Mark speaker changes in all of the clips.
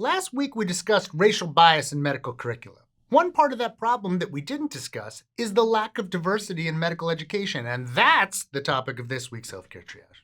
Speaker 1: Last week we discussed racial bias in medical curricula. One part of that problem that we didn't discuss is the lack of diversity in medical education, and that's the topic of this week's Healthcare Triage.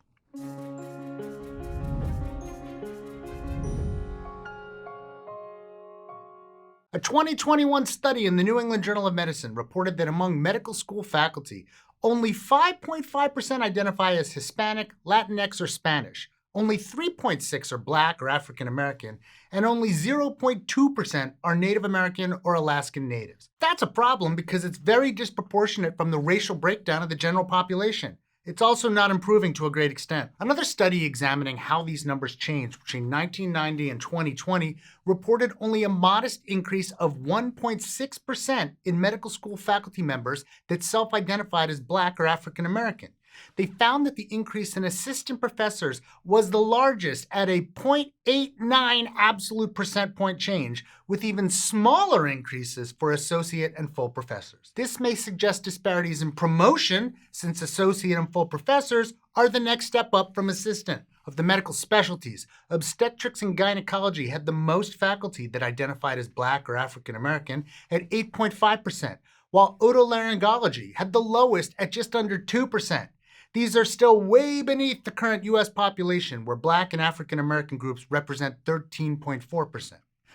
Speaker 1: A 2021 study in the New England Journal of Medicine reported that among medical school faculty, only 5.5% identify as Hispanic, Latinx, or Spanish. Only 3.6% are Black or African American, and only 0.2% are Native American or Alaskan Natives. That's a problem because it's very disproportionate from the racial breakdown of the general population. It's also not improving to a great extent. Another study examining how these numbers changed between 1990 and 2020 reported only a modest increase of 1.6% in medical school faculty members that self-identified as Black or African American. They found that the increase in assistant professors was the largest at a 0.89 absolute percent point change, with even smaller increases for associate and full professors. This may suggest disparities in promotion, since associate and full professors are the next step up from assistant. Of the medical specialties, obstetrics and gynecology had the most faculty that identified as Black or African American at 8.5%, while otolaryngology had the lowest at just under 2%. These are still way beneath the current U.S. population, where Black and African American groups represent 13.4%.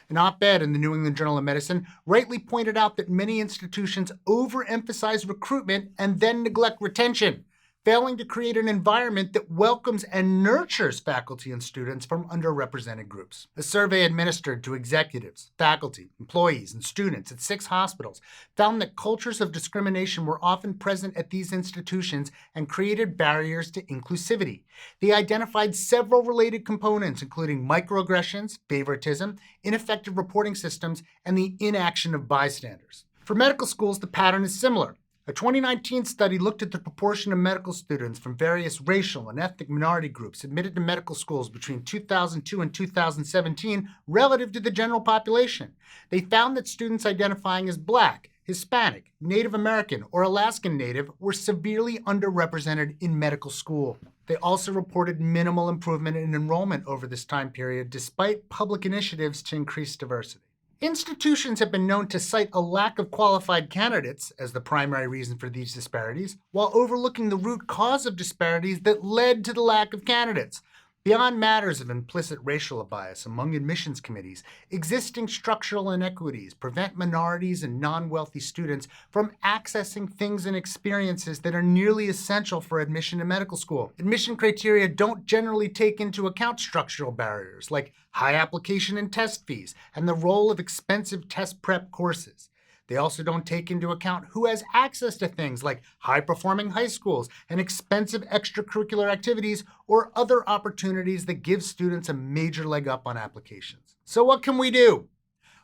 Speaker 1: An op-ed in the New England Journal of Medicine rightly pointed out that many institutions overemphasize recruitment and then neglect retention, failing to create an environment that welcomes and nurtures faculty and students from underrepresented groups. A survey administered to executives, faculty, employees, and students at 6 hospitals found that cultures of discrimination were often present at these institutions and created barriers to inclusivity. They identified several related components, including microaggressions, favoritism, ineffective reporting systems, and the inaction of bystanders. For medical schools, the pattern is similar. A 2019 study looked at the proportion of medical students from various racial and ethnic minority groups admitted to medical schools between 2002 and 2017 relative to the general population. They found that students identifying as Black, Hispanic, Native American, or Alaskan Native were severely underrepresented in medical school. They also reported minimal improvement in enrollment over this time period, despite public initiatives to increase diversity. Institutions have been known to cite a lack of qualified candidates as the primary reason for these disparities, while overlooking the root cause of disparities that led to the lack of candidates. Beyond matters of implicit racial bias among admissions committees, existing structural inequities prevent minorities and non-wealthy students from accessing things and experiences that are nearly essential for admission to medical school. Admission criteria don't generally take into account structural barriers like high application and test fees and the role of expensive test prep courses. They also don't take into account who has access to things like high-performing high schools and expensive extracurricular activities or other opportunities that give students a major leg up on applications. So what can we do?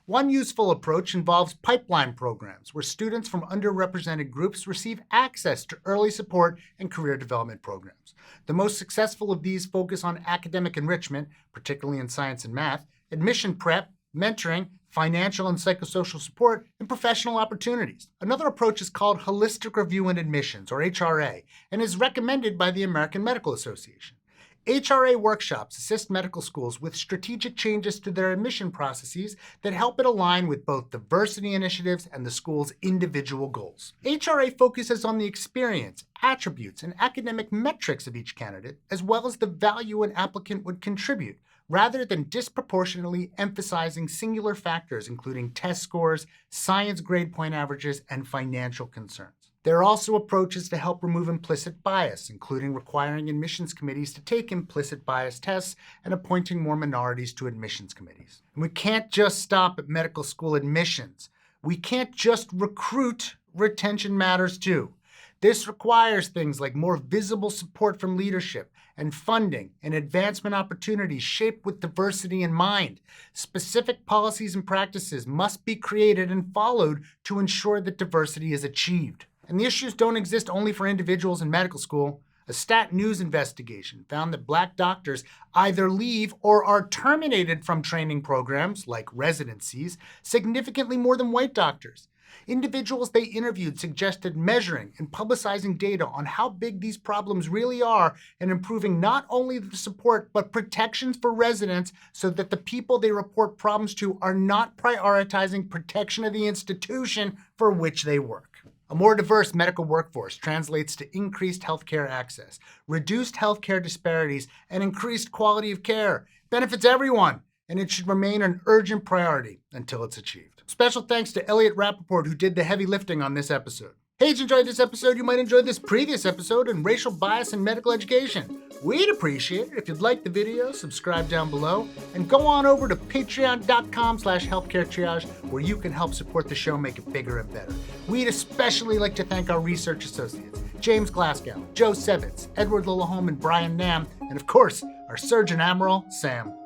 Speaker 1: One useful approach involves pipeline programs where students from underrepresented groups receive access to early support and career development programs. The most successful of these focus on academic enrichment, particularly in science and math, admission prep, mentoring, financial and psychosocial support, and professional opportunities. Another approach is called Holistic Review and Admissions, or HRA, and is recommended by the American Medical Association. HRA workshops assist medical schools with strategic changes to their admission processes that help it align with both diversity initiatives and the school's individual goals. HRA focuses on the experience, attributes, and academic metrics of each candidate, as well as the value an applicant would contribute, rather than disproportionately emphasizing singular factors including test scores, science grade point averages, and financial concerns. There are also approaches to help remove implicit bias, including requiring admissions committees to take implicit bias tests and appointing more minorities to admissions committees. And we can't just stop at medical school admissions. We can't just recruit. Retention matters too. This requires things like more visible support from leadership and funding and advancement opportunities shaped with diversity in mind. Specific policies and practices must be created and followed to ensure that diversity is achieved. And the issues don't exist only for individuals in medical school. A Stat News investigation found that Black doctors either leave or are terminated from training programs, like residencies, significantly more than white doctors. Individuals they interviewed suggested measuring and publicizing data on how big these problems really are and improving not only the support but protections for residents so that the people they report problems to are not prioritizing protection of the institution for which they work. A more diverse medical workforce translates to increased healthcare access, reduced healthcare disparities, and increased quality of care. It benefits everyone, and it should remain an urgent priority until it's achieved. Special thanks to Elliot Rappaport, who did the heavy lifting on this episode. Hey, if you enjoyed this episode, you might enjoy this previous episode on racial bias in medical education. We'd appreciate it if you'd like the video, subscribe down below, and go on over to patreon.com/healthcaretriage, where you can help support the show, make it bigger and better. We'd especially like to thank our research associates, James Glasgow, Joe Sevitz, Edward Lillahome, and Brian Nam, and of course, our Surgeon Admiral, Sam.